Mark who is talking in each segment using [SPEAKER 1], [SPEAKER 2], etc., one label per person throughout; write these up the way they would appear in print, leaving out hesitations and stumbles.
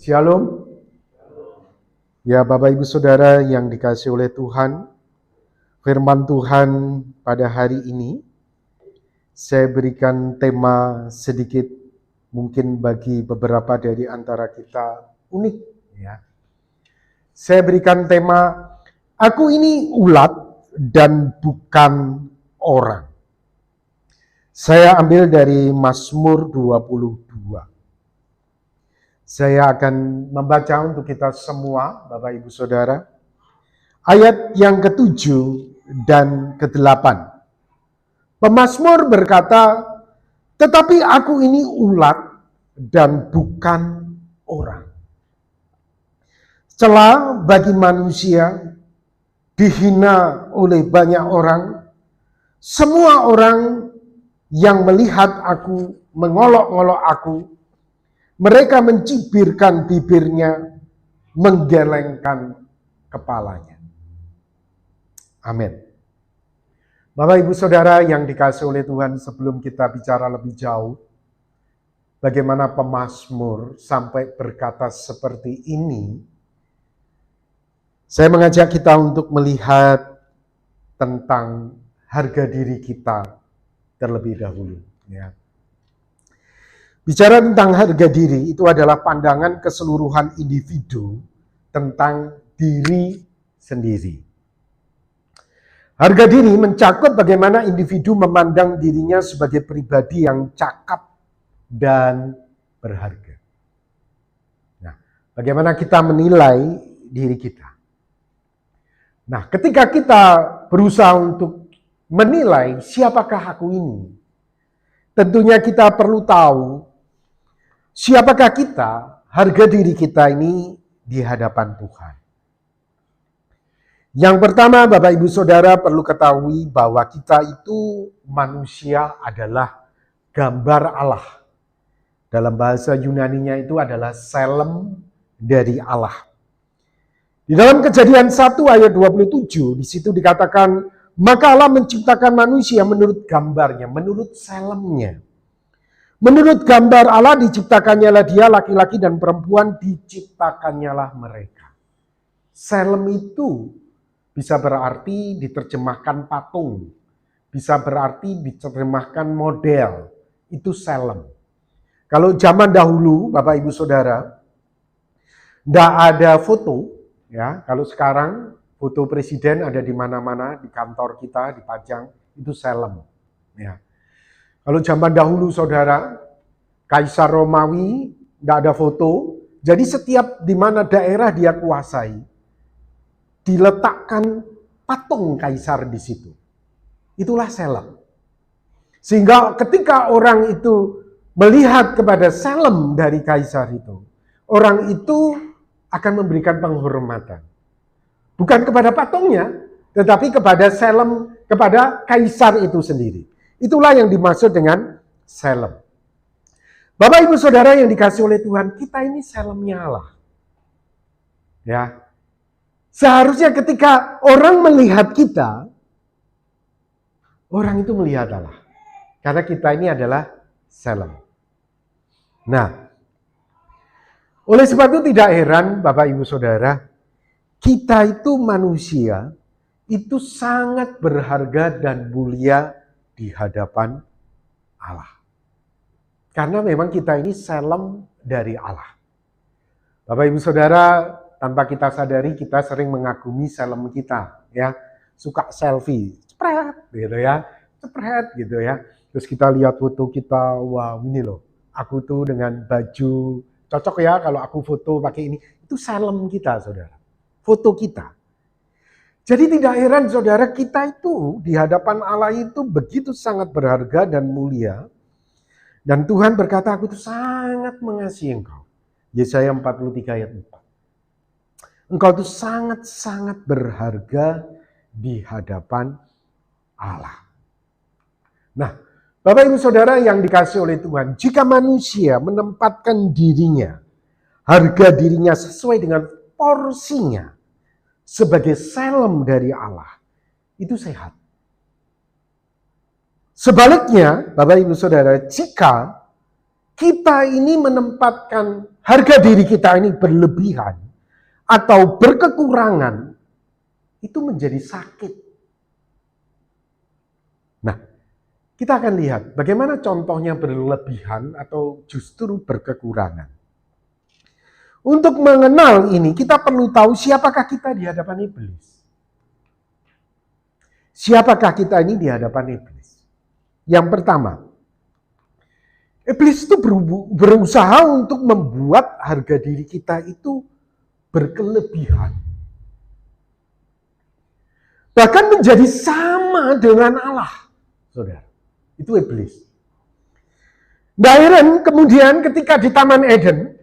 [SPEAKER 1] Shalom. Ya Bapak Ibu Saudara yang dikasihi oleh Tuhan, firman Tuhan pada hari ini, saya berikan tema sedikit mungkin bagi beberapa dari antara kita unik. Ya. Saya berikan tema, aku ini ulat dan bukan orang. Saya ambil dari Mazmur 22. Saya akan membaca untuk kita semua, Bapak Ibu Saudara, ayat yang ke-7 dan ke-8. Pemazmur berkata, tetapi aku ini ulat dan bukan orang. Celah bagi manusia, dihina oleh banyak orang, semua orang yang melihat aku, mengolok-olok aku, mereka mencibirkan bibirnya, menggelengkan kepalanya. Amin. Bapak Ibu Saudara yang dikasihi oleh Tuhan, sebelum kita bicara lebih jauh, bagaimana pemazmur sampai berkata seperti ini, saya mengajak kita untuk melihat tentang harga diri kita terlebih dahulu. Ya. Bicara tentang harga diri, itu adalah pandangan keseluruhan individu tentang diri sendiri. Harga diri mencakup bagaimana individu memandang dirinya sebagai pribadi yang cakap dan berharga. Nah, bagaimana kita menilai diri kita? Nah, ketika kita berusaha untuk menilai siapakah aku ini, tentunya kita perlu tahu siapakah kita, harga diri kita ini di hadapan Tuhan. Yang pertama, Bapak Ibu Saudara perlu ketahui bahwa kita itu manusia adalah gambar Allah. Dalam bahasa Yunaninya itu adalah selem dari Allah. Di dalam Kejadian 1 ayat 27, di situ dikatakan, maka Allah menciptakan manusia menurut gambarnya, menurut selemnya. Menurut gambar Allah diciptakannya lah dia, laki-laki dan perempuan diciptakannya lah mereka. Selem itu bisa berarti diterjemahkan patung, bisa berarti diterjemahkan model, itu selem. Kalau zaman dahulu, Bapak Ibu Saudara, tidak ada foto, ya. Kalau sekarang foto presiden ada di mana-mana, di kantor kita dipajang, itu selem. Ya. Kalau zaman dahulu saudara, Kaisar Romawi tidak ada foto, jadi setiap di mana daerah dia kuasai, diletakkan patung kaisar di situ. Itulah selem. Sehingga ketika orang itu melihat kepada selem dari kaisar itu, orang itu akan memberikan penghormatan. Bukan kepada patungnya, tetapi kepada selem, kepada kaisar itu sendiri. Itulah yang dimaksud dengan selem. Bapak Ibu Saudara yang dikasihi oleh Tuhan, kita ini selemnya Allah. Ya. Seharusnya ketika orang melihat kita, orang itu melihat Allah. Karena kita ini adalah selem. Nah, oleh sebab itu tidak heran Bapak Ibu Saudara, kita itu manusia, itu sangat berharga dan mulia di hadapan Allah. Karena memang kita ini selem dari Allah. Bapak Ibu Saudara, tanpa kita sadari kita sering mengagumi selem kita. Ya, suka selfie, cepret gitu ya, cepret gitu ya. Terus kita lihat foto kita, wah ini loh, aku tuh dengan baju, cocok ya kalau aku foto pakai ini. Itu selem kita saudara. Foto kita. Jadi tidak heran saudara, kita itu di hadapan Allah itu begitu sangat berharga dan mulia. Dan Tuhan berkata, aku itu sangat mengasihi engkau. Yesaya 43 ayat 4. Engkau itu sangat-sangat berharga di hadapan Allah. Nah, Bapak Ibu Saudara yang dikasihi oleh Tuhan, jika manusia menempatkan dirinya, harga dirinya sesuai dengan porsinya, sebagai selem dari Allah, itu sehat. Sebaliknya, Bapak Ibu Saudara, jika kita ini menempatkan harga diri kita ini berlebihan atau berkekurangan, itu menjadi sakit. Nah, kita akan lihat bagaimana contohnya berlebihan atau justru berkekurangan. Untuk mengenal ini, kita perlu tahu siapakah kita di hadapan iblis. Siapakah kita ini di hadapan iblis? Yang pertama, iblis itu berusaha untuk membuat harga diri kita itu berkelebihan. Bahkan menjadi sama dengan Allah, saudara. Itu iblis. Dan kemudian ketika di Taman Eden,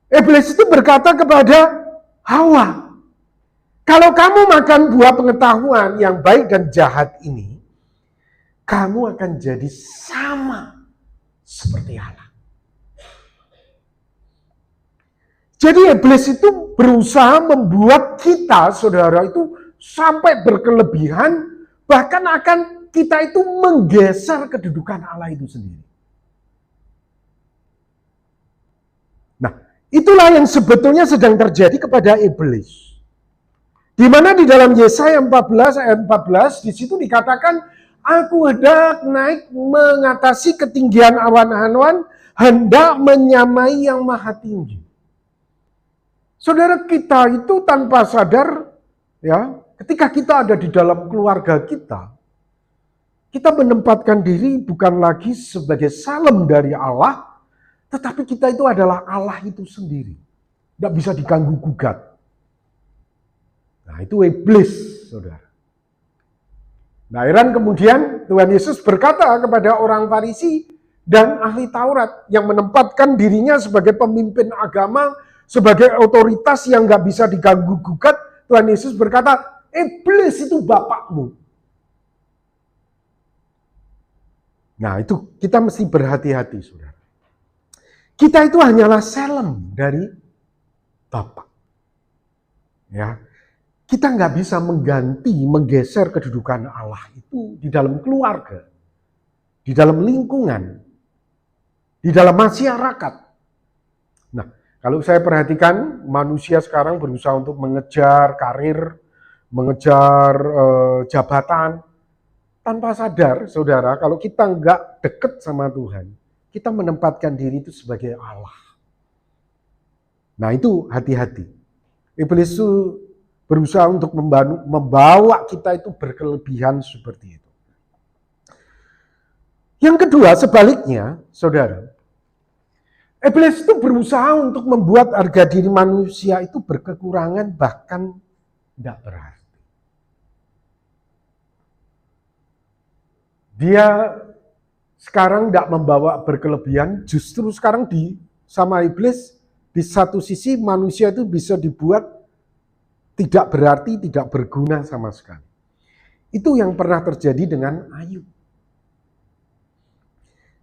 [SPEAKER 1] iblis itu berkata kepada Hawa, kalau kamu makan buah pengetahuan yang baik dan jahat ini, kamu akan jadi sama seperti Allah. Jadi iblis itu berusaha membuat kita, saudara, itu sampai berkelebihan, bahkan akan kita itu menggeser kedudukan Allah itu sendiri. Nah, itulah yang sebetulnya sedang terjadi kepada iblis. Di mana di dalam Yesaya 14 ayat 14 di situ dikatakan, aku hendak naik mengatasi ketinggian awan-awan, hendak menyamai yang maha tinggi. Saudara, kita itu tanpa sadar, ya, ketika kita ada di dalam keluarga kita menempatkan diri bukan lagi sebagai salem dari Allah, tetapi kita itu adalah Allah itu sendiri. Tidak bisa diganggu gugat. Nah, itu iblis, saudara. Nah, kemudian Tuhan Yesus berkata kepada orang Farisi dan ahli Taurat yang menempatkan dirinya sebagai pemimpin agama, sebagai otoritas yang gak bisa diganggu gugat. Tuhan Yesus berkata, iblis itu bapakmu. Nah, itu kita mesti berhati-hati, saudara. Kita itu hanyalah salem dari Bapak. Ya, kita nggak bisa menggeser kedudukan Allah itu di dalam keluarga, di dalam lingkungan, di dalam masyarakat. Nah, kalau saya perhatikan manusia sekarang berusaha untuk mengejar karir, mengejar jabatan, tanpa sadar, saudara, kalau kita nggak deket sama Tuhan, kita menempatkan diri itu sebagai Allah. Nah, itu hati-hati. Iblis itu berusaha untuk membawa kita itu berkelebihan seperti itu. Yang kedua, sebaliknya, saudara, iblis itu berusaha untuk membuat harga diri manusia itu berkekurangan, bahkan tidak berarti. Dia sekarang tidak membawa berkelebihan, justru sekarang sama iblis, di satu sisi manusia itu bisa dibuat tidak berarti, tidak berguna sama sekali. Itu yang pernah terjadi dengan Ayub.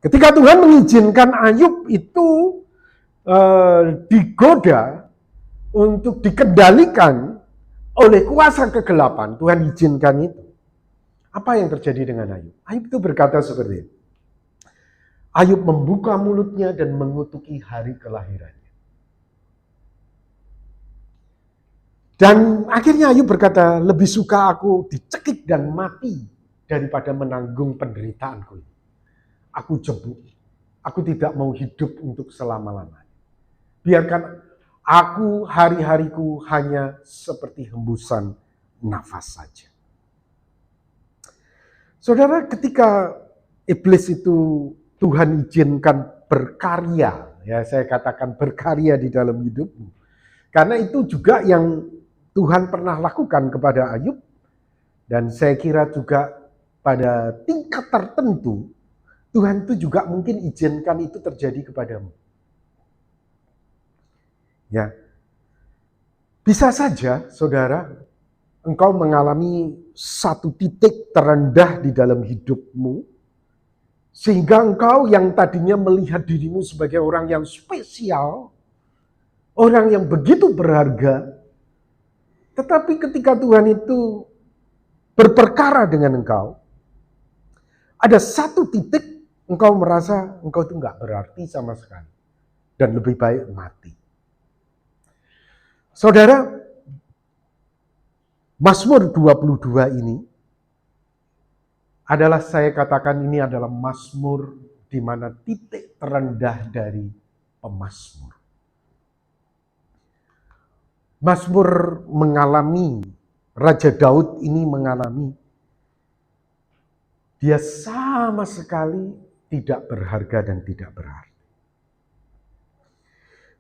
[SPEAKER 1] Ketika Tuhan mengizinkan Ayub itu digoda untuk dikendalikan oleh kuasa kegelapan, Tuhan izinkan itu. Apa yang terjadi dengan Ayub? Ayub itu berkata seperti ini. Ayub membuka mulutnya dan mengutuki hari kelahirannya. Dan akhirnya Ayub berkata, lebih suka aku dicekik dan mati daripada menanggung penderitaanku. Aku jebuk, aku tidak mau hidup untuk selama-lamanya. Biarkan aku hari-hariku hanya seperti hembusan nafas saja. Saudara, ketika iblis itu Tuhan izinkan berkarya, ya saya katakan berkarya di dalam hidupmu. Karena itu juga yang Tuhan pernah lakukan kepada Ayub, dan saya kira juga pada tingkat tertentu Tuhan itu juga mungkin izinkan itu terjadi kepadamu. Ya, bisa saja saudara, engkau mengalami satu titik terendah di dalam hidupmu, sehingga engkau yang tadinya melihat dirimu sebagai orang yang spesial, orang yang begitu berharga, tetapi ketika Tuhan itu berperkara dengan engkau, ada satu titik engkau merasa engkau itu nggak berarti sama sekali. Dan lebih baik mati. Saudara, Mazmur 22 ini adalah, saya katakan ini adalah Mazmur di mana titik terendah dari pemazmur. Mazmur mengalami, Raja Daud ini mengalami, dia sama sekali tidak berharga dan tidak berarti.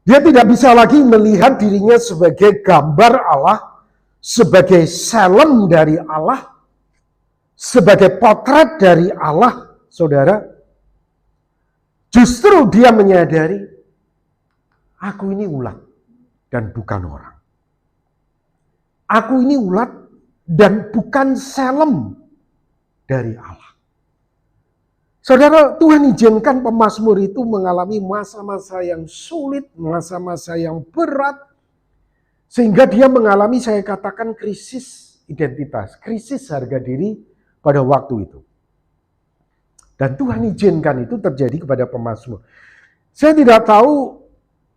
[SPEAKER 1] Dia tidak bisa lagi melihat dirinya sebagai gambar Allah, sebagai selem dari Allah, sebagai potret dari Allah, saudara. Justru dia menyadari, aku ini ulat dan bukan orang. Aku ini ulat dan bukan selem dari Allah. Saudara, Tuhan izinkan pemazmur itu mengalami masa-masa yang sulit, masa-masa yang berat, sehingga dia mengalami, saya katakan, krisis identitas, krisis harga diri pada waktu itu. Dan Tuhan izinkan itu terjadi kepada pemazmur. Saya tidak tahu,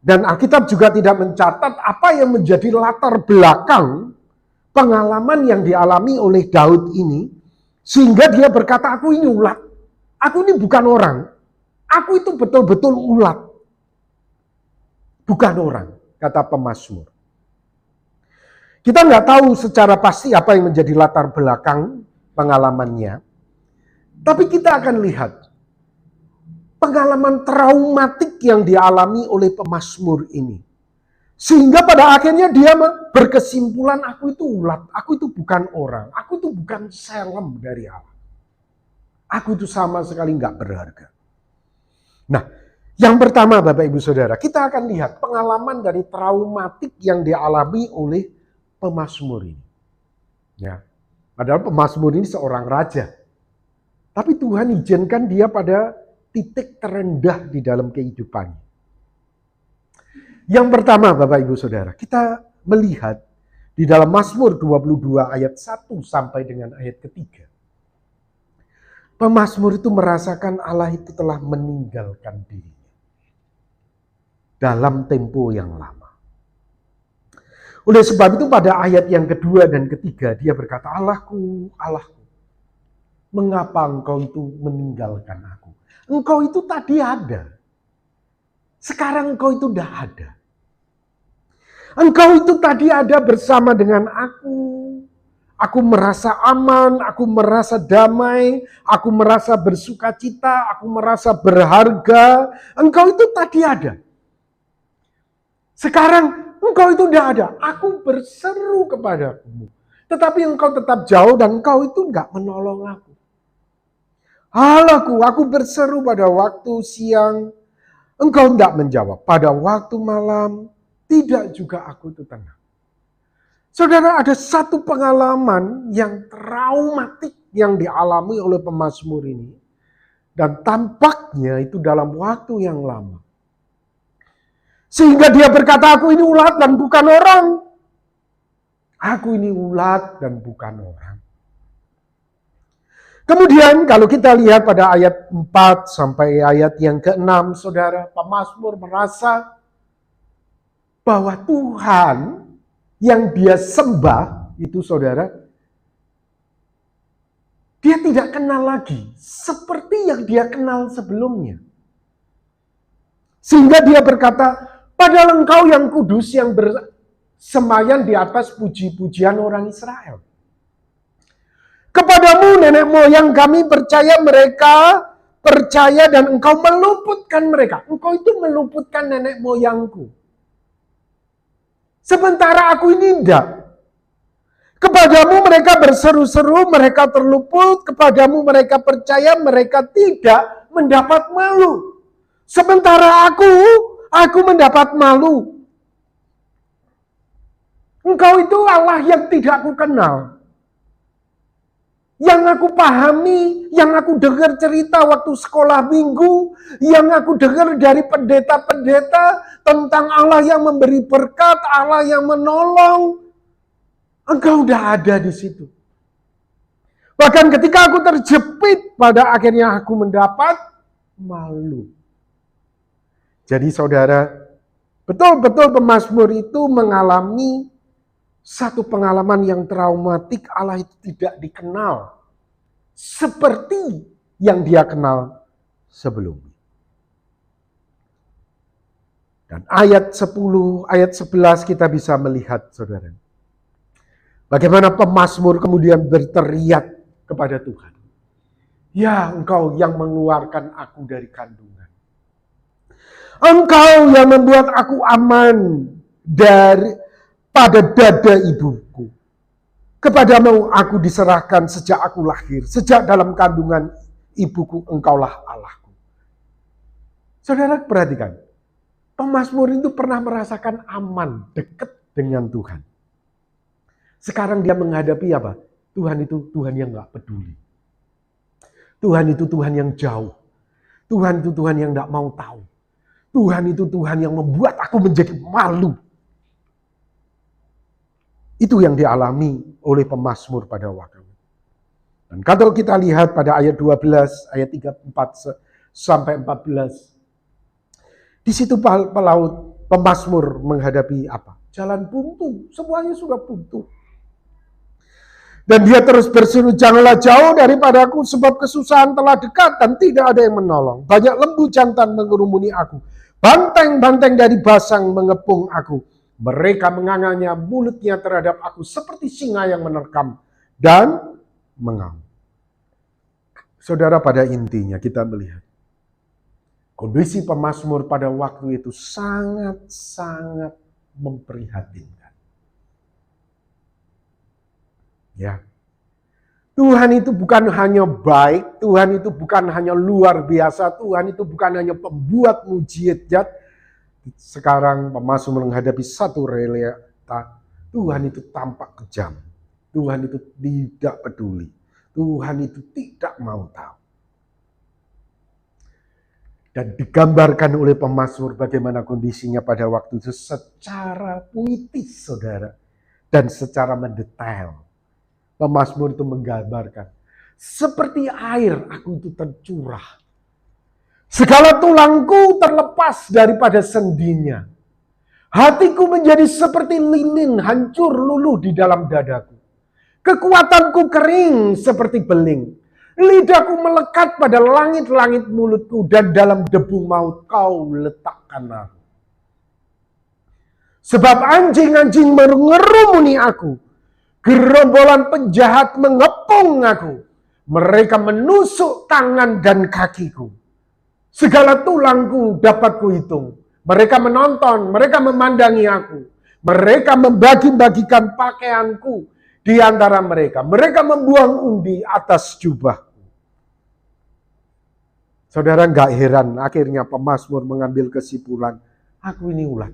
[SPEAKER 1] dan Alkitab juga tidak mencatat apa yang menjadi latar belakang pengalaman yang dialami oleh Daud ini, sehingga dia berkata, aku ini ulat, aku ini bukan orang, aku itu betul-betul ulat, bukan orang, kata pemazmur. Kita nggak tahu secara pasti apa yang menjadi latar belakang pengalamannya, tapi kita akan lihat pengalaman traumatik yang dialami oleh pemazmur ini. Sehingga pada akhirnya dia berkesimpulan, aku itu ulat, aku itu bukan orang, aku itu bukan selem dari Allah. Aku itu sama sekali nggak berharga. Nah, yang pertama Bapak Ibu Saudara, kita akan lihat pengalaman dari traumatik yang dialami oleh pemazmur ini. Ya, padahal pemazmur ini seorang raja. Tapi Tuhan izinkan dia pada titik terendah di dalam kehidupannya. Yang pertama Bapak Ibu Saudara, kita melihat di dalam Mazmur 22 ayat 1 sampai dengan ayat ketiga. Pemazmur itu merasakan Allah itu telah meninggalkan dirinya dalam tempo yang lama. Oleh sebab itu pada ayat yang kedua dan ketiga dia berkata, Allahku, Allahku, mengapa engkau itu meninggalkan aku? Engkau itu tadi ada. Sekarang engkau itu tidak ada. Engkau itu tadi ada bersama dengan aku. Aku merasa aman, aku merasa damai, aku merasa bersuka cita, aku merasa berharga. Engkau itu tadi ada. Sekarang engkau itu tidak ada. Aku berseru kepadamu. Tetapi engkau tetap jauh dan engkau itu enggak menolong aku. Allahku, aku berseru pada waktu siang, engkau tidak menjawab. Pada waktu malam, tidak juga aku itu tenang. Saudara, ada satu pengalaman yang traumatik yang dialami oleh pemazmur ini. Dan tampaknya itu dalam waktu yang lama. Sehingga dia berkata, aku ini ulat dan bukan orang. Aku ini ulat dan bukan orang. Kemudian kalau kita lihat pada ayat 4 sampai ayat yang ke-6, saudara, pemazmur merasa bahwa Tuhan yang dia sembah itu, saudara, dia tidak kenal lagi seperti yang dia kenal sebelumnya. Sehingga dia berkata, padahal engkau yang kudus yang bersemayan di atas puji-pujian orang Israel. Kepadamu nenek moyang kami percaya, mereka percaya dan engkau meluputkan mereka. Engkau itu meluputkan nenek moyangku. Sementara aku ini tidak. Kepadamu mereka berseru-seru, mereka terluput. Kepadamu mereka percaya, mereka tidak mendapat malu. Sementara aku mendapat malu. Engkau itu Allah yang tidak aku kenal. Yang aku pahami, yang aku dengar cerita waktu sekolah minggu, yang aku dengar dari pendeta-pendeta tentang Allah yang memberi berkat, Allah yang menolong. Engkau udah ada di situ. Bahkan ketika aku terjepit, pada akhirnya aku mendapat, malu. Jadi saudara, betul-betul pemazmur itu mengalami satu pengalaman yang traumatik. Allah itu tidak dikenal seperti yang dia kenal sebelumnya. Dan ayat 10, ayat 11 kita bisa melihat, saudara, bagaimana pemazmur kemudian berteriak kepada Tuhan. Ya, Engkau yang mengeluarkan aku dari kandungan. Engkau yang membuat aku aman pada dada ibuku. Kepadamu aku diserahkan sejak aku lahir. Sejak dalam kandungan ibuku, Engkaulah Allahku. Saudara perhatikan, pemazmur itu pernah merasakan aman, dekat dengan Tuhan. Sekarang dia menghadapi apa? Tuhan itu Tuhan yang gak peduli. Tuhan itu Tuhan yang jauh. Tuhan itu Tuhan yang gak mau tahu. Tuhan itu Tuhan yang membuat aku menjadi malu. Itu yang dialami oleh pemazmur pada waktu itu. Dan kalau kita lihat pada ayat 12, ayat 34 sampai 14. Di situ pemazmur menghadapi apa? Jalan buntu, semuanya sudah buntu. Dan dia terus berseru, janganlah jauh daripadaku sebab kesusahan telah dekat dan tidak ada yang menolong. Banyak lembu jantan mengerumuni aku. Banteng-banteng dari basang mengepung aku. Mereka menganganya mulutnya terhadap aku seperti singa yang menerkam dan mengamuk. Saudara, pada intinya kita melihat kondisi pemazmur pada waktu itu sangat-sangat memprihatinkan. Ya. Tuhan itu bukan hanya baik, Tuhan itu bukan hanya luar biasa, Tuhan itu bukan hanya pembuat mujizat. Sekarang pemazmur menghadapi satu realita, Tuhan itu tampak kejam. Tuhan itu tidak peduli. Tuhan itu tidak mau tahu. Dan digambarkan oleh pemazmur bagaimana kondisinya pada waktu itu secara puitis, saudara. Dan secara mendetail. Pemazmur itu menggambarkan, seperti air aku itu tercurah. Segala tulangku terlepas daripada sendinya. Hatiku menjadi seperti lilin hancur luluh di dalam dadaku. Kekuatanku kering seperti beling. Lidahku melekat pada langit-langit mulutku dan dalam debu maut kau letakkan aku. Sebab anjing-anjing mengerumuni aku. Gerombolan penjahat mengepung aku. Mereka menusuk tangan dan kakiku. Segala tulangku dapat kuhitung. Mereka menonton, mereka memandangi aku. Mereka membagi-bagikan pakaianku di antara mereka. Mereka membuang undi atas jubahku. Saudara, gak heran akhirnya pemazmur mengambil kesimpulan. Aku ini ulat.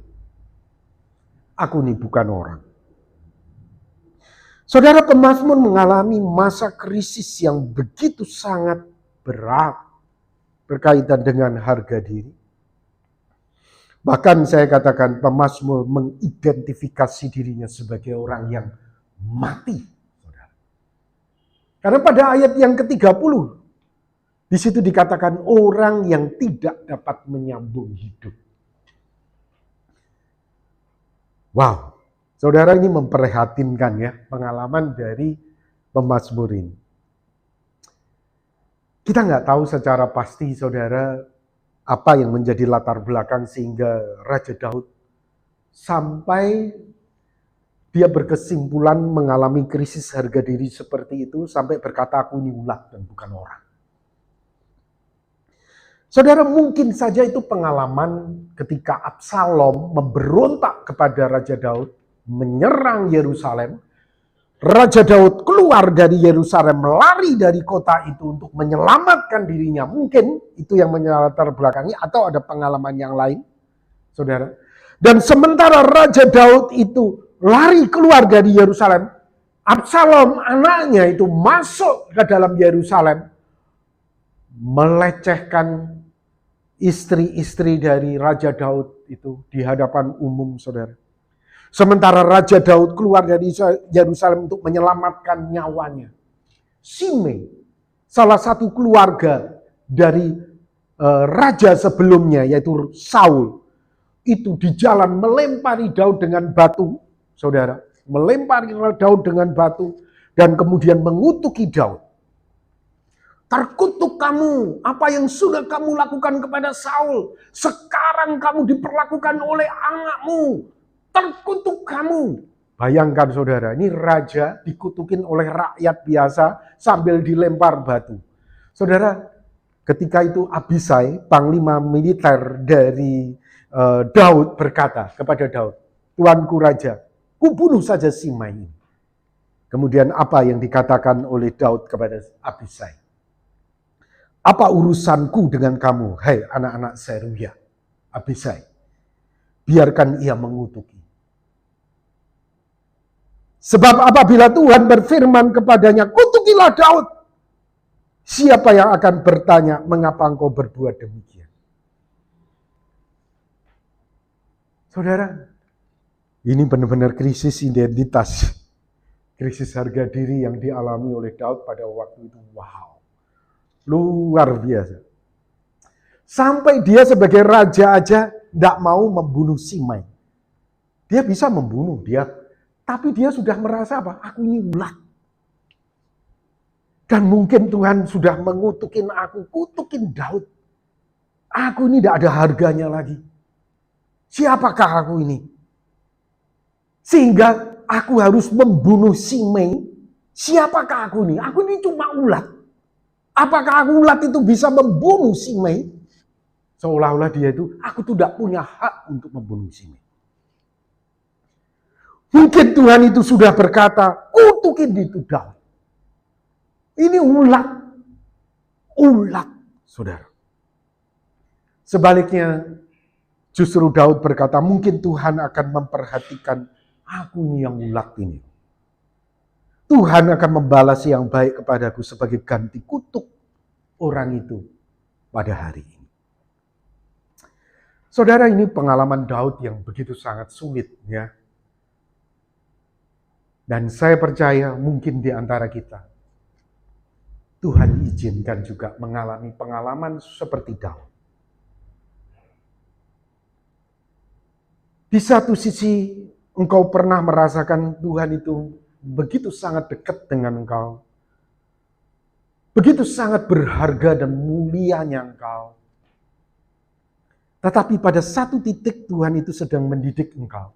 [SPEAKER 1] Aku ini bukan orang. Saudara, pemazmur mengalami masa krisis yang begitu sangat berat berkaitan dengan harga diri. Bahkan saya katakan pemazmur mengidentifikasi dirinya sebagai orang yang mati. Saudara. Karena pada ayat yang ke-30, di situ dikatakan orang yang tidak dapat menyambung hidup. Wow. Saudara, ini memprihatinkan ya pengalaman dari pemazmur ini. Kita nggak tahu secara pasti, saudara, apa yang menjadi latar belakang sehingga Raja Daud sampai dia berkesimpulan mengalami krisis harga diri seperti itu sampai berkata aku ini ulat dan bukan orang. Saudara, mungkin saja itu pengalaman ketika Absalom memberontak kepada Raja Daud, menyerang Yerusalem. Raja Daud keluar dari Yerusalem, lari dari kota itu untuk menyelamatkan dirinya. Mungkin itu yang menyelatar belakangi atau ada pengalaman yang lain, saudara. Dan sementara Raja Daud itu lari keluar dari Yerusalem, Absalom anaknya itu masuk ke dalam Yerusalem, melecehkan istri-istri dari Raja Daud itu di hadapan umum, saudara. Sementara Raja Daud keluar dari Yerusalem untuk menyelamatkan nyawanya. Simei, salah satu keluarga dari raja sebelumnya, yaitu Saul, itu di jalan melempari Daud dengan batu, saudara, melempari Daud dengan batu, dan kemudian mengutuki Daud. Terkutuk kamu, apa yang sudah kamu lakukan kepada Saul, sekarang kamu diperlakukan oleh anakmu, terkutuk kamu. Bayangkan saudara, ini raja dikutukin oleh rakyat biasa sambil dilempar batu. Saudara, ketika itu Abisai, panglima militer dari Daud, berkata kepada Daud, "Tuanku raja, kubunuh saja Simei." Kemudian apa yang dikatakan oleh Daud kepada Abisai? "Apa urusanku dengan kamu, hai anak-anak Seruya?" Abisai, "Biarkan ia mengutuki. Sebab apabila Tuhan berfirman kepadanya, kutukilah Daud, siapa yang akan bertanya, mengapa engkau berbuat demikian?" Saudara, ini benar-benar krisis identitas, krisis harga diri yang dialami oleh Daud pada waktu itu. Wow, luar biasa. Sampai dia sebagai raja aja tidak mau membunuh Simei. Dia bisa membunuh dia, tapi dia sudah merasa apa? Aku ini ulat. Dan mungkin Tuhan sudah mengutukin aku, kutukin Daud. Aku ini tidak ada harganya lagi. Siapakah aku ini? Sehingga aku harus membunuh Simei. Siapakah aku ini? Aku ini cuma ulat. Apakah aku ulat itu bisa membunuh Simei? Seolah-olah dia itu, aku tidak punya hak untuk membunuh Simei. Mungkin Tuhan itu sudah berkata, kutukin itu Daud. Ini ulat. Ulat, saudara. Sebaliknya, justru Daud berkata, mungkin Tuhan akan memperhatikan aku ini yang ulat ini. Tuhan akan membalas yang baik kepadaku sebagai ganti kutuk orang itu pada hari ini. Saudara, ini pengalaman Daud yang begitu sangat sulit, ya. Dan saya percaya mungkin di antara kita, Tuhan izinkan juga mengalami pengalaman seperti Daud. Di satu sisi, engkau pernah merasakan Tuhan itu begitu sangat dekat dengan engkau. Begitu sangat berharga dan mulianya engkau. Tetapi pada satu titik Tuhan itu sedang mendidik engkau.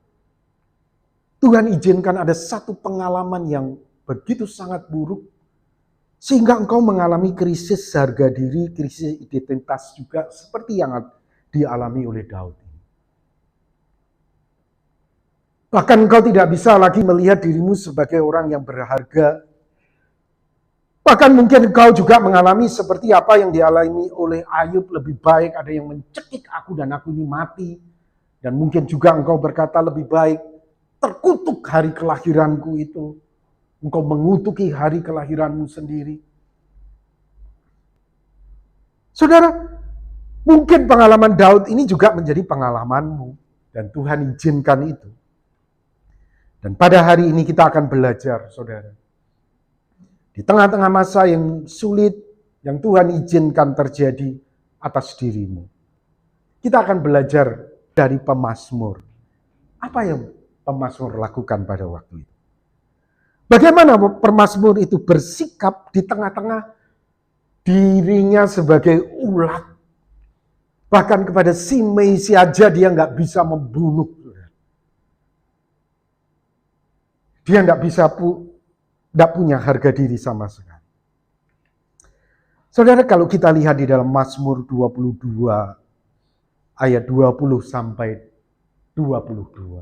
[SPEAKER 1] Tuhan izinkan ada satu pengalaman yang begitu sangat buruk. Sehingga engkau mengalami krisis harga diri, krisis identitas juga seperti yang dialami oleh Daud. Bahkan engkau tidak bisa lagi melihat dirimu sebagai orang yang berharga. Bahkan mungkin engkau juga mengalami seperti apa yang dialami oleh Ayub, lebih baik ada yang mencekik aku dan aku ini mati. Dan mungkin juga engkau berkata lebih baik terkutuk hari kelahiranku itu. Engkau mengutuki hari kelahiranmu sendiri. Saudara, mungkin pengalaman Daud ini juga menjadi pengalamanmu. Dan Tuhan izinkan itu. Dan pada hari ini kita akan belajar, saudara. Di tengah-tengah masa yang sulit, yang Tuhan izinkan terjadi atas dirimu. Kita akan belajar dari pemazmur. Apa yang pemazmur lakukan pada waktu itu? Bagaimana pemazmur itu bersikap di tengah-tengah dirinya sebagai ulat. Bahkan kepada Simei saja dia nggak bisa membunuh. Dia tidak punya harga diri sama sekali. Saudara, kalau kita lihat di dalam Mazmur 22 ayat 20 sampai 22.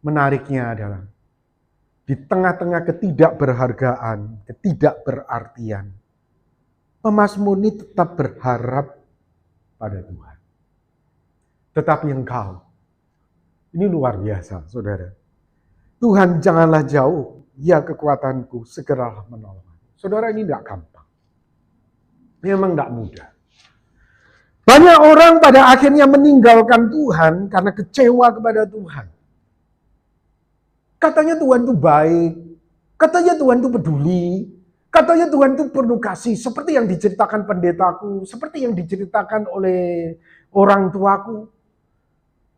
[SPEAKER 1] Menariknya adalah di tengah-tengah ketidakberhargaan, ketidakberartian, pemazmur ini tetap berharap pada Tuhan. Tetapi engkau, ini luar biasa, saudara. Tuhan, janganlah jauh, ya kekuatanku, segeralah menolong. Saudara, ini tidak gampang. Memang tidak mudah. Banyak orang pada akhirnya meninggalkan Tuhan karena kecewa kepada Tuhan. Katanya Tuhan itu baik, katanya Tuhan itu peduli, Katanya Tuhan itu penuh kasih, seperti yang diceritakan pendetaku, seperti yang diceritakan oleh orang tuaku.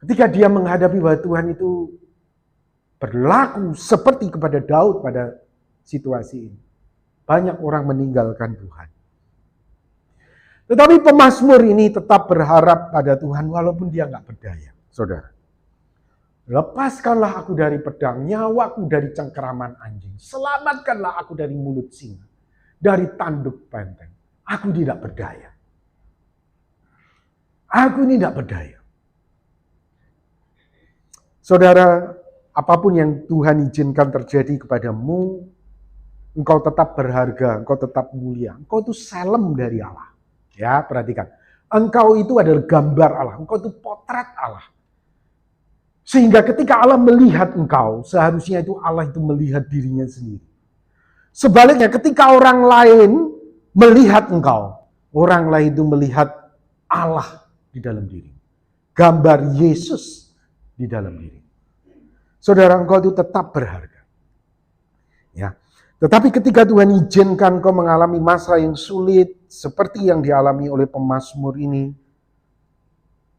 [SPEAKER 1] Ketika dia menghadapi bahwa Tuhan itu berlaku seperti kepada Daud pada situasi ini. Banyak orang meninggalkan Tuhan. Tetapi pemazmur ini tetap berharap pada Tuhan walaupun dia nggak berdaya. Saudara, lepaskanlah aku dari pedang, nyawaku dari cengkeraman anjing. Selamatkanlah aku dari mulut singa, dari tanduk banteng. Aku tidak berdaya. Aku ini tidak berdaya. Saudara, apapun yang Tuhan izinkan terjadi kepadamu, engkau tetap berharga, engkau tetap mulia. Engkau itu salem dari Allah. Ya, perhatikan. Engkau itu adalah gambar Allah. Engkau itu potret Allah. Sehingga ketika Allah melihat engkau, seharusnya itu Allah itu melihat dirinya sendiri. Sebaliknya ketika orang lain melihat engkau, orang lain itu melihat Allah di dalam diri. Gambar Yesus di dalam diri. Saudara, engkau itu tetap berharga. Ya. Tetapi ketika Tuhan izinkan kau mengalami masa yang sulit, seperti yang dialami oleh pemazmur ini,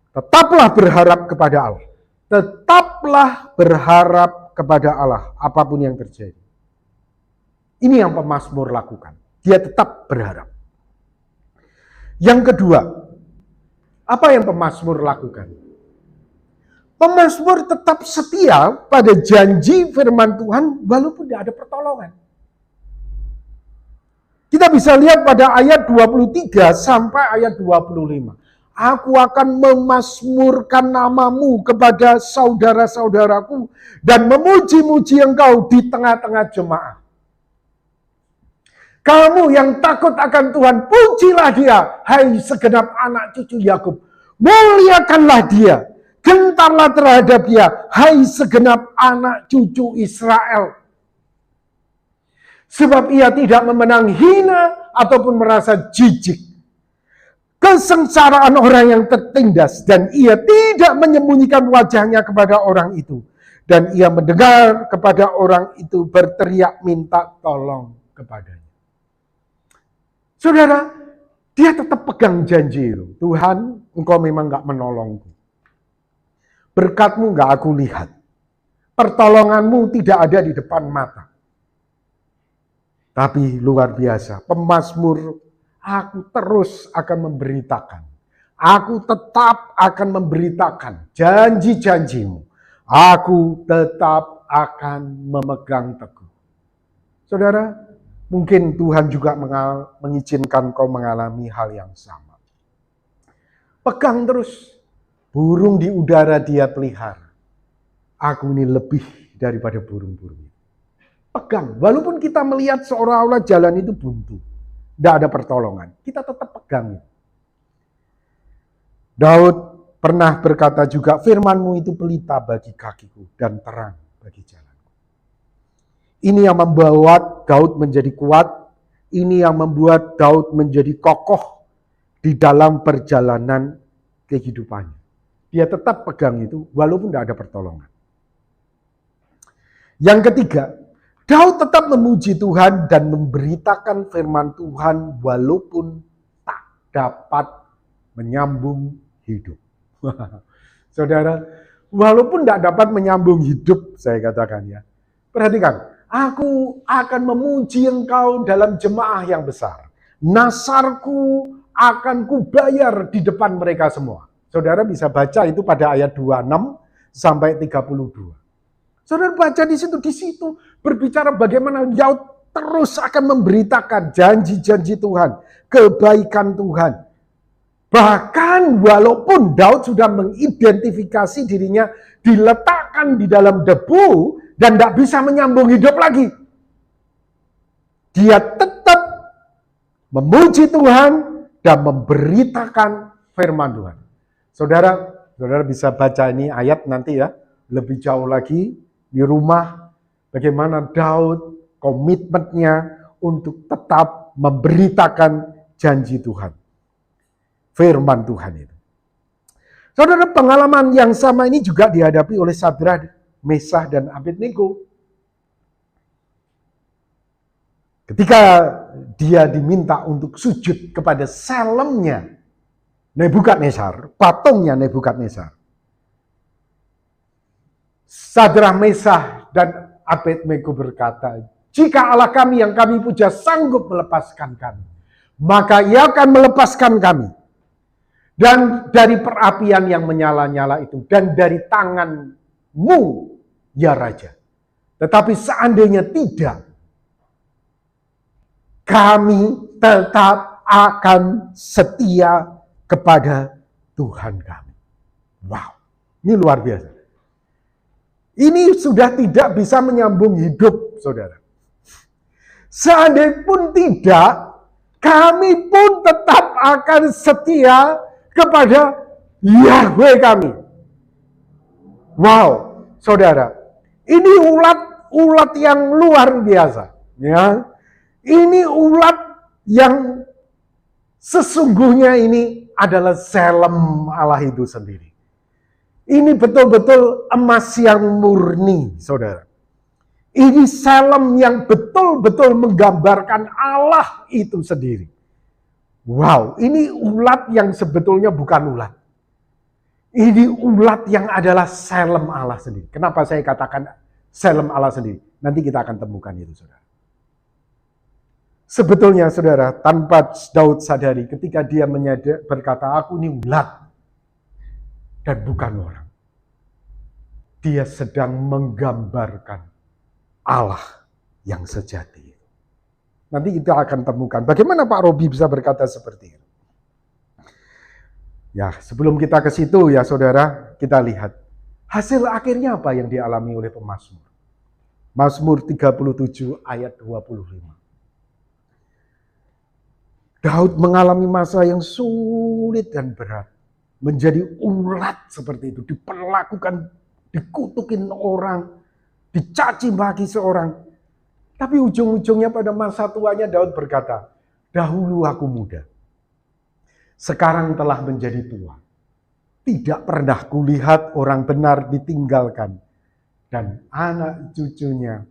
[SPEAKER 1] tetaplah berharap kepada Allah. Tetaplah berharap kepada Allah, apapun yang terjadi. Ini yang pemazmur lakukan. Dia tetap berharap. Yang kedua, apa yang pemazmur lakukan? Pemazmur tetap setia pada janji firman Tuhan walaupun tidak ada pertolongan. Kita bisa lihat pada ayat 23 sampai ayat 25. Aku akan memazmurkan namamu kepada saudara-saudaraku dan memuji-muji engkau di tengah-tengah jemaah. Kamu yang takut akan Tuhan, pujilah dia, hai segenap anak cucu Yakub. Muliakanlah dia, gentarlah terhadap dia, hai segenap anak cucu Israel. Sebab ia tidak memenang hina ataupun merasa jijik. Kesengsaraan orang yang tertindas, dan ia tidak menyembunyikan wajahnya kepada orang itu. Dan ia mendengar kepada orang itu berteriak minta tolong kepadanya. Saudara, dia tetap pegang janji itu. Tuhan, engkau memang gak menolongku. Berkatmu gak aku lihat. Pertolonganmu tidak ada di depan mata. Tapi luar biasa, pemazmur, aku terus akan memberitakan. Aku tetap akan memberitakan janji-janjimu. Aku tetap akan memegang teguh. Saudara, mungkin Tuhan juga mengizinkan kau mengalami hal yang sama. Pegang terus. Burung di udara dia pelihara. Aku ini lebih daripada burung-burung. Pegang, walaupun kita melihat seolah-olah jalan itu buntu, tidak ada pertolongan, kita tetap pegang. Daud pernah berkata juga, firman-Mu itu pelita bagi kakiku dan terang bagi jalanku. Ini yang membuat Daud menjadi kuat, ini yang membuat Daud menjadi kokoh di dalam perjalanan kehidupannya. Dia tetap pegang itu walaupun tidak ada pertolongan. Yang ketiga, Daud tetap memuji Tuhan dan memberitakan firman Tuhan walaupun tak dapat menyambung hidup. Saudara, walaupun tidak dapat menyambung hidup, saya katakan ya. Perhatikan, aku akan memuji engkau dalam jemaah yang besar. Nasarku akan kubayar di depan mereka semua. Saudara bisa baca itu pada ayat 26 sampai 32. Saudara baca di situ berbicara bagaimana Daud terus akan memberitakan janji-janji Tuhan, kebaikan Tuhan. Bahkan walaupun Daud sudah mengidentifikasi dirinya diletakkan di dalam debu dan tidak bisa menyambung hidup lagi, dia tetap memuji Tuhan dan memberitakan firman Tuhan. Saudara bisa baca ini ayat nanti ya, lebih jauh lagi. Di rumah, bagaimana Daud komitmennya untuk tetap memberitakan janji Tuhan. Firman Tuhan itu. Saudara, pengalaman yang sama ini juga dihadapi oleh Sadrak, Mesah, dan Abednego. Ketika dia diminta untuk sujud kepada selemnya Nebukadnezar, patungnya Nebukadnezar, Sadrah, Mesah, dan Abednego berkata, jika Allah kami yang kami puja sanggup melepaskan kami, maka Ia akan melepaskan kami dan dari perapian yang menyala-nyala itu, dan dari tanganmu, ya Raja. Tetapi seandainya tidak, kami tetap akan setia kepada Tuhan kami. Wow, ini luar biasa. Ini sudah tidak bisa menyambung hidup, saudara. Seandainya pun tidak, kami pun tetap akan setia kepada Yahweh kami. Wow, saudara. Ini ulat yang luar biasa. Ya. Ini ulat yang sesungguhnya ini adalah selem Allah itu sendiri. Ini betul-betul emas yang murni, saudara. Ini selem yang betul-betul menggambarkan Allah itu sendiri. Wow, ini ulat yang sebetulnya bukan ulat. Ini ulat yang adalah selem Allah sendiri. Kenapa saya katakan selem Allah sendiri? Nanti kita akan temukan itu, saudara. Sebetulnya, saudara, tanpa Daud sadari, ketika dia berkata, aku ini ulat dan bukan orang. Dia sedang menggambarkan Allah yang sejati. Nanti kita akan temukan bagaimana Pak Robi bisa berkata seperti itu. Ya, sebelum kita ke situ ya saudara, kita lihat hasil akhirnya apa yang dialami oleh pemazmur. Mazmur 37 ayat 25. Daud mengalami masa yang sulit dan berat. Menjadi ulat seperti itu. Diperlakukan, dikutukin orang, dicaci maki seorang. Tapi ujung-ujungnya pada masa tuanya Daud berkata, dahulu aku muda, sekarang telah menjadi tua. Tidak pernah kulihat orang benar ditinggalkan. Dan anak cucunya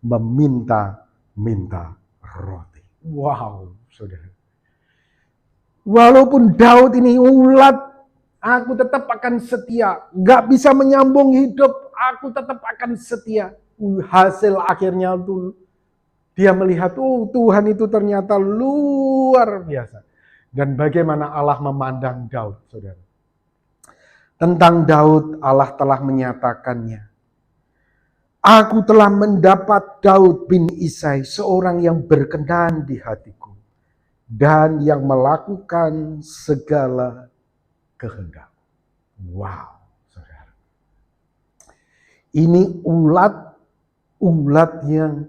[SPEAKER 1] meminta-minta roti. Wow, saudara. Walaupun Daud ini ulat, aku tetap akan setia. Gak bisa menyambung hidup, aku tetap akan setia. Hasil akhirnya itu dia melihat, Tuhan itu ternyata luar biasa. Dan bagaimana Allah memandang Daud, saudara. Tentang Daud, Allah telah menyatakannya. Aku telah mendapat Daud bin Isai, seorang yang berkenan di hatiku. Dan yang melakukan segala kehendak. Wow, saudara. Ini ulat yang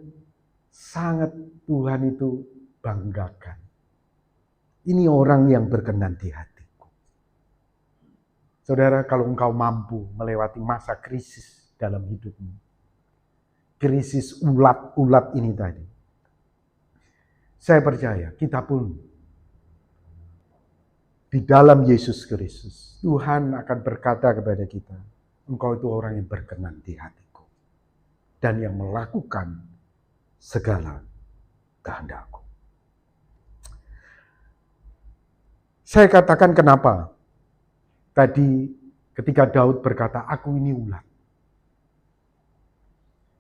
[SPEAKER 1] sangat Tuhan itu banggakan. Ini orang yang berkenan di hatiku. Saudara, kalau engkau mampu melewati masa krisis dalam hidupmu, krisis ulat-ulat ini tadi, saya percaya kita pun di dalam Yesus Kristus, Tuhan akan berkata kepada kita, engkau itu orang yang berkenan di hatiku. Dan yang melakukan segala kehendakku. Saya katakan kenapa. Tadi ketika Daud berkata, aku ini ulat.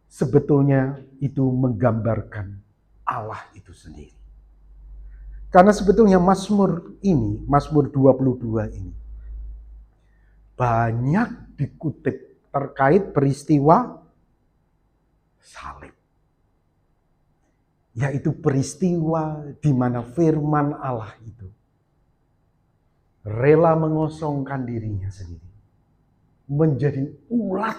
[SPEAKER 1] Sebetulnya itu menggambarkan Allah itu sendiri. Karena sebetulnya Mazmur ini, Mazmur 22 ini, banyak dikutip terkait peristiwa salib. Yaitu peristiwa di mana firman Allah itu rela mengosongkan dirinya sendiri. Menjadi ulat.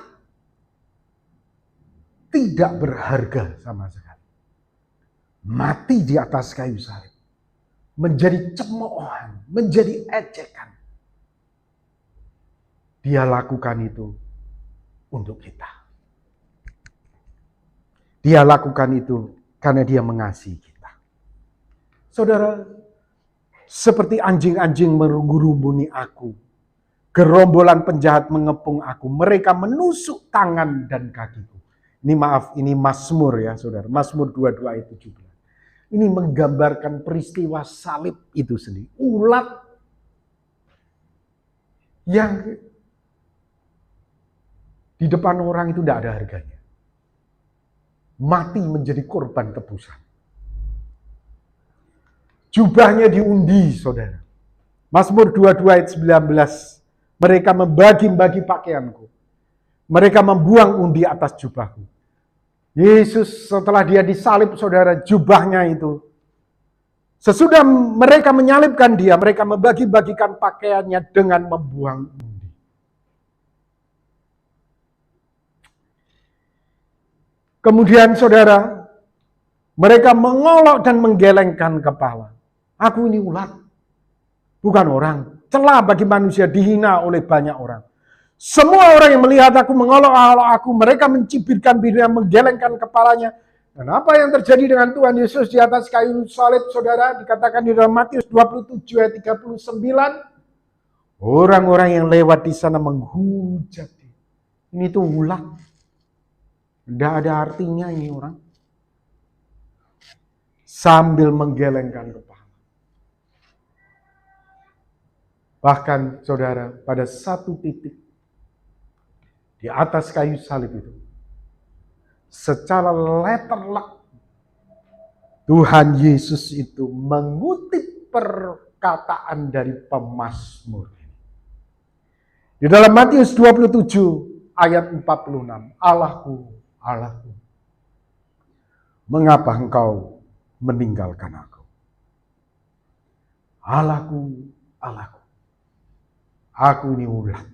[SPEAKER 1] Tidak berharga sama sekali. Mati di atas kayu salib. Menjadi cemoohan, menjadi ejekan. Dia lakukan itu untuk kita. Dia lakukan itu karena dia mengasihi kita. Saudara, seperti anjing-anjing merumuni aku. Gerombolan penjahat mengepung aku. Mereka menusuk tangan dan kakiku. Ini maaf, ini Mazmur ya saudara. Mazmur 22 ayat 17. Ini menggambarkan peristiwa salib itu sendiri. Ulat yang di depan orang itu tidak ada harganya. Mati menjadi korban tebusan. Jubahnya diundi, saudara. Mazmur 22 ayat 19. Mereka membagi-bagi pakaianku. Mereka membuang undi atas jubahku. Yesus setelah dia disalib, saudara, jubahnya itu. Sesudah mereka menyalibkan dia, mereka membagi-bagikan pakaiannya dengan membuang undi. Kemudian, saudara, mereka mengolok dan menggelengkan kepala. Aku ini ulat, bukan orang. Celah bagi manusia, dihina oleh banyak orang. Semua orang yang melihat aku mengolok-olok aku, mereka mencibirkan bibirnya, menggelengkan kepalanya. Dan apa yang terjadi dengan Tuhan Yesus di atas kayu salib, saudara, dikatakan di dalam Matius 27 ayat 39. Orang-orang yang lewat di sana menghujat. Ini tuh ulat. Tidak ada artinya ini orang. Sambil menggelengkan kepala. Bahkan, saudara, pada satu titik, di atas kayu salib itu, secara letterlock, Tuhan Yesus itu mengutip perkataan dari pemazmur. Di dalam Matius 27 ayat 46, Allahku, Allahku, mengapa engkau meninggalkan aku? Allahku, Allahku, aku ini ulat,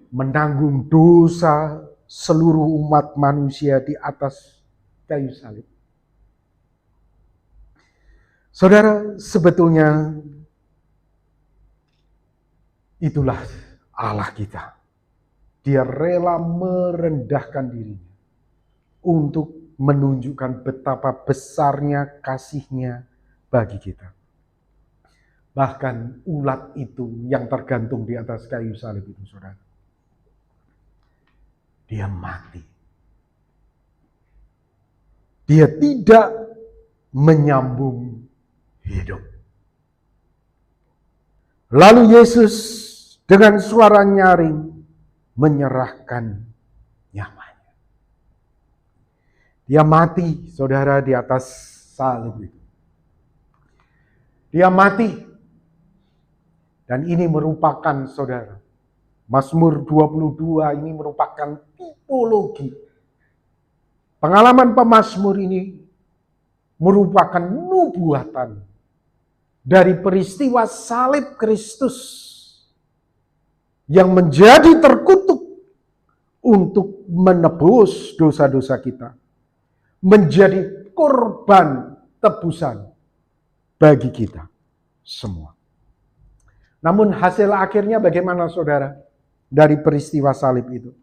[SPEAKER 1] menanggung dosa seluruh umat manusia di atas kayu salib. Saudara, sebetulnya itulah Allah kita. Dia rela merendahkan dirinya untuk menunjukkan betapa besarnya kasihnya bagi kita. Bahkan ulat itu yang tergantung di atas kayu salib itu, saudara, dia mati. Dia tidak menyambung hidup. Lalu Yesus dengan suara nyaring menyerahkan nyawanya. Dia mati, saudara, di atas salib itu. Dia mati. Dan ini merupakan, saudara, Mazmur 22 ini merupakan tipologi. Pengalaman pemazmur ini merupakan nubuatan dari peristiwa salib Kristus yang menjadi terkutuk untuk menebus dosa-dosa kita. Menjadi korban tebusan bagi kita semua. Namun hasil akhirnya bagaimana, saudara? Dari peristiwa salib itu.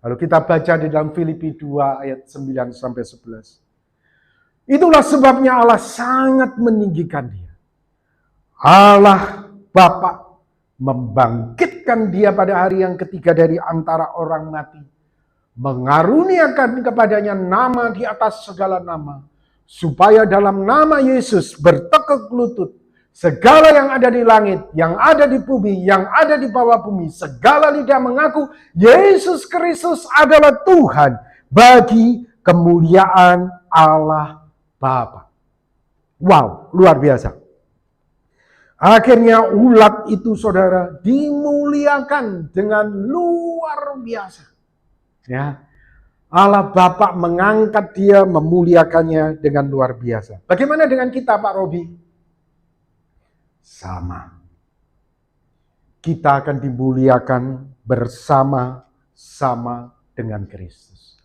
[SPEAKER 1] Lalu kita baca di dalam Filipi 2 ayat 9 sampai 11. Itulah sebabnya Allah sangat meninggikan dia. Allah Bapa membangkitkan dia pada hari yang ketiga dari antara orang mati. Mengaruniakan kepadanya nama di atas segala nama. Supaya dalam nama Yesus bertekuk lutut. Segala yang ada di langit, yang ada di bumi, yang ada di bawah bumi, segala lidah mengaku Yesus Kristus adalah Tuhan bagi kemuliaan Allah Bapa. Wow, luar biasa. Akhirnya ulat itu, saudara, dimuliakan dengan luar biasa. Ya, Allah Bapa mengangkat dia, memuliakannya dengan luar biasa. Bagaimana dengan kita, Pak Robi? Sama. Kita akan dimuliakan bersama-sama dengan Kristus.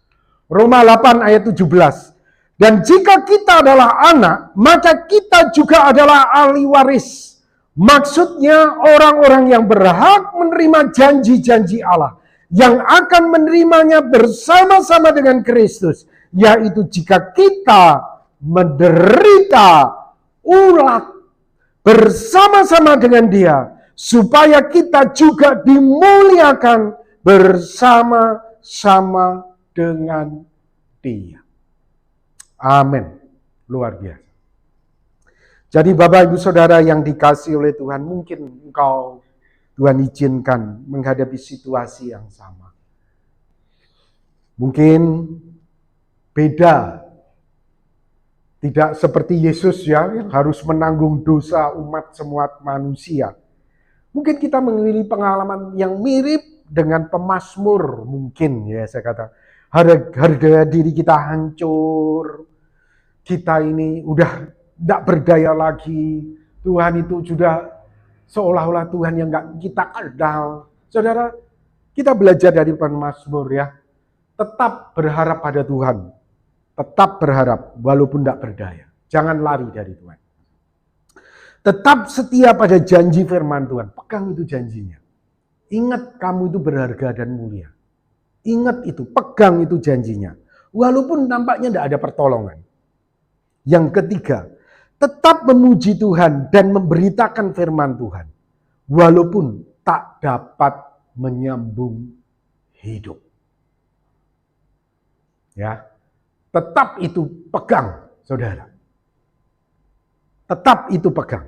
[SPEAKER 1] Roma 8 ayat 17. Dan jika kita adalah anak, maka kita juga adalah ahli waris. Maksudnya orang-orang yang berhak menerima janji-janji Allah. Yang akan menerimanya bersama-sama dengan Kristus. Yaitu jika kita menderita ulat bersama-sama dengan dia, supaya kita juga dimuliakan bersama-sama dengan dia. Amin. Luar biasa. Jadi Bapak Ibu Saudara yang dikasihi oleh Tuhan, mungkin engkau Tuhan izinkan menghadapi situasi yang sama. Mungkin beda. Tidak seperti Yesus yang harus menanggung dosa umat semua manusia. Mungkin kita memiliki pengalaman yang mirip dengan pemazmur mungkin ya saya kata. Harga diri kita hancur. Kita ini udah tidak berdaya lagi. Tuhan itu sudah seolah-olah Tuhan yang gak kita kenal. Saudara, kita belajar dari pemazmur ya. Tetap berharap pada Tuhan. Tetap berharap walaupun tidak berdaya. Jangan lari dari Tuhan. Tetap setia pada janji firman Tuhan. Pegang itu janjinya. Ingat kamu itu berharga dan mulia. Ingat itu, pegang itu janjinya. Walaupun nampaknya tidak ada pertolongan. Yang ketiga, tetap memuji Tuhan dan memberitakan firman Tuhan. Walaupun tak dapat menyambung hidup. Ya. Tetap itu pegang, saudara. Tetap itu pegang.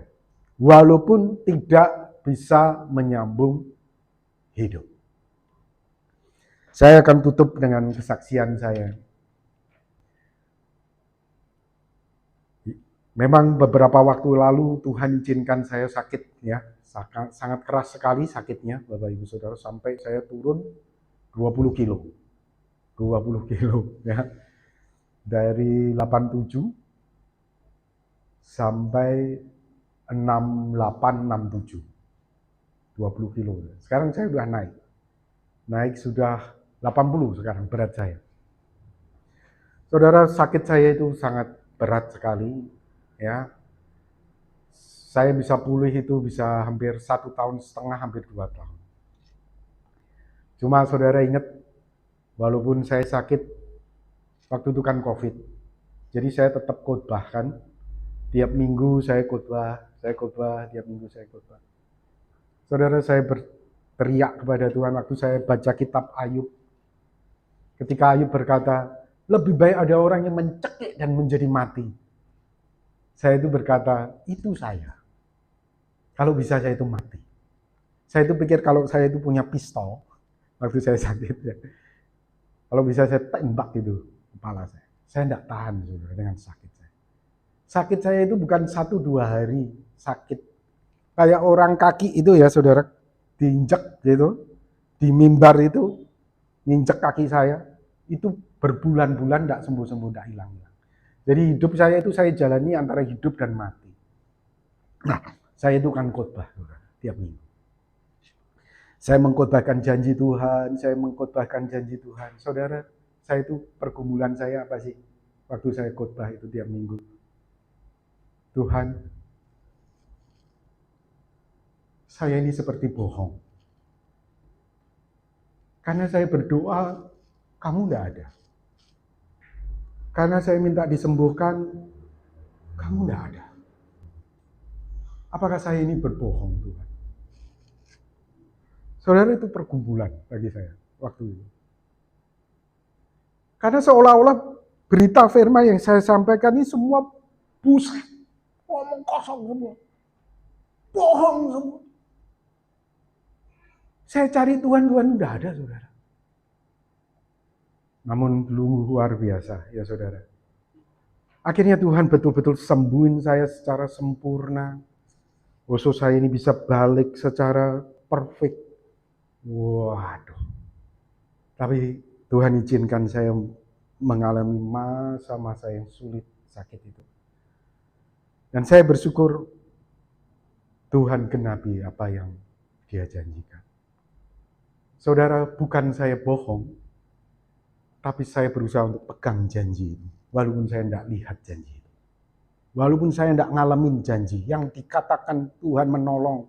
[SPEAKER 1] Walaupun tidak bisa menyambung hidup. Saya akan tutup dengan kesaksian saya. Memang beberapa waktu lalu Tuhan izinkan saya sakit ya. Sangat keras sekali sakitnya Bapak Ibu Saudara. Sampai saya turun 20 kilo. 20 kilo ya. Dari 87 sampai 68, 67. 20 kilo. Sekarang saya sudah naik. Naik sudah 80 sekarang berat saya. Saudara, sakit saya itu sangat berat sekali. Ya. Saya bisa pulih itu bisa hampir 1,5 tahun, hampir 2 tahun. Cuma saudara ingat, walaupun saya sakit, waktu itu kan COVID. Jadi saya tetap khotbah kan. Tiap minggu saya khotbah, tiap minggu saya khotbah. Saudara, saya berteriak kepada Tuhan waktu saya baca kitab Ayub. Ketika Ayub berkata, lebih baik ada orang yang mencekik dan menjadi mati. Saya itu berkata, itu saya. Kalau bisa saya itu mati. Saya itu pikir kalau saya itu punya pistol, waktu saya sakit ya. Kalau bisa saya tembak itu kepala saya. Saya tidak tahan saudara, dengan sakit saya. Sakit saya itu bukan 1-2 hari sakit. Kayak orang kaki itu ya saudara, diinjek gitu, di mimbar itu, nginjek kaki saya, itu berbulan-bulan tidak sembuh-sembuh, tidak hilang-hilang. Jadi hidup saya itu saya jalani antara hidup dan mati. Nah, saya itu kan khotbah tiap minggu. Saya mengkhotbahkan janji Tuhan, Saudara, saya itu pergumulan saya apa sih? Waktu saya khotbah itu tiap minggu. Tuhan, saya ini seperti bohong. Karena saya berdoa, kamu tidak ada. Karena saya minta disembuhkan, kamu tidak ada. Apakah saya ini berbohong Tuhan? Saudara, itu pergumulan bagi saya waktu itu. Karena seolah-olah berita firman yang saya sampaikan ini semua buset, ngomong kosong semua, bohong semua. Saya cari Tuhan udah ada saudara. Namun luar biasa ya saudara. Akhirnya Tuhan betul-betul sembuhin saya secara sempurna. Usus saya ini bisa balik secara perfect. Waduh. Tapi Tuhan izinkan saya mengalami masa-masa yang sulit sakit itu. Dan saya bersyukur Tuhan genapi apa yang Dia janjikan. Saudara, bukan saya bohong, tapi saya berusaha untuk pegang janji itu. Walaupun saya tidak lihat janji itu. Walaupun saya tidak ngalamin janji. Yang dikatakan Tuhan menolong,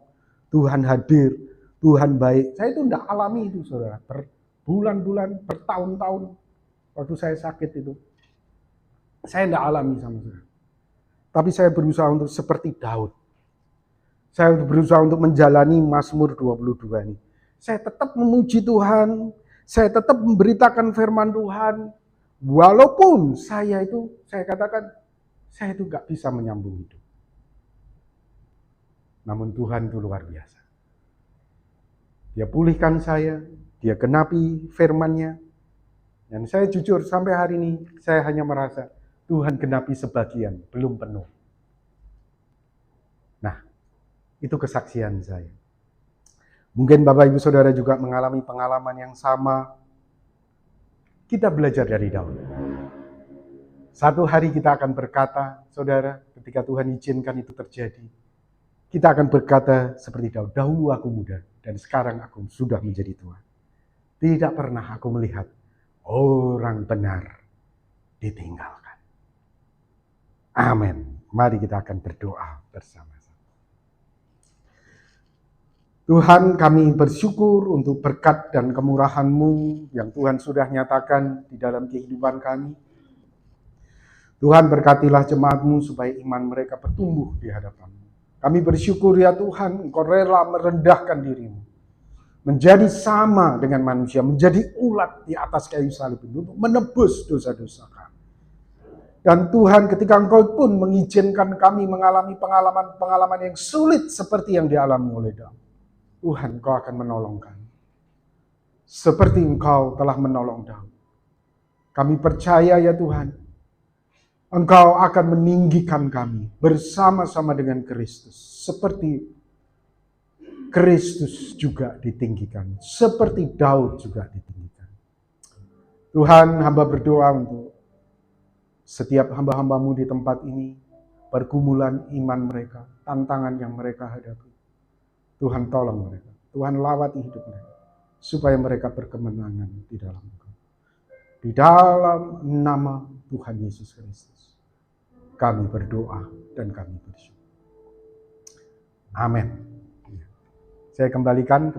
[SPEAKER 1] Tuhan hadir, Tuhan baik. Saya itu tidak alami itu saudara. Berbulan-bulan, bertahun-tahun. Waktu saya sakit itu. Saya tidak alami sama sekali. Tapi saya berusaha untuk seperti Daud. Saya berusaha untuk menjalani Mazmur 22 ini. Saya tetap memuji Tuhan. Saya tetap memberitakan firman Tuhan. Walaupun saya katakan, saya itu gak bisa menyambung hidup. Namun Tuhan itu luar biasa. Dia pulihkan saya, dia genapi firman-Nya. Dan saya jujur sampai hari ini, saya hanya merasa Tuhan genapi sebagian, belum penuh. Nah, itu kesaksian saya. Mungkin Bapak Ibu Saudara juga mengalami pengalaman yang sama. Kita belajar dari Daud. Satu hari kita akan berkata, saudara, ketika Tuhan izinkan itu terjadi, kita akan berkata seperti Daud, dahulu aku muda, dan sekarang aku sudah menjadi tua. Tidak pernah aku melihat orang benar ditinggalkan. Amin. Mari kita akan berdoa bersama-sama. Tuhan, kami bersyukur untuk berkat dan kemurahan-Mu yang Tuhan sudah nyatakan di dalam kehidupan kami. Tuhan, berkatilah jemaat-Mu supaya iman mereka bertumbuh di hadapan-Mu. Kami bersyukur ya Tuhan, Engkau rela merendahkan diri-Mu, menjadi sama dengan manusia, menjadi ulat di atas kayu salib itu untuk menebus dosa-dosa kami. Dan Tuhan, ketika Engkau pun mengizinkan kami mengalami pengalaman-pengalaman yang sulit seperti yang dialami oleh Daud, Tuhan, Engkau akan menolong kami. Seperti Engkau telah menolong Daud. Kami percaya ya Tuhan, Engkau akan meninggikan kami bersama-sama dengan Kristus. Seperti Kristus juga ditinggikan. Seperti Daud juga ditinggikan. Tuhan, hamba berdoa untuk setiap hamba-hamba-Mu di tempat ini, pergumulan iman mereka, tantangan yang mereka hadapi. Tuhan tolong mereka, Tuhan lawati hidup mereka, supaya mereka berkemenangan di dalam Engkau. Di dalam nama Tuhan Yesus Kristus, kami berdoa dan kami bersyukur. Amin. Saya kembalikan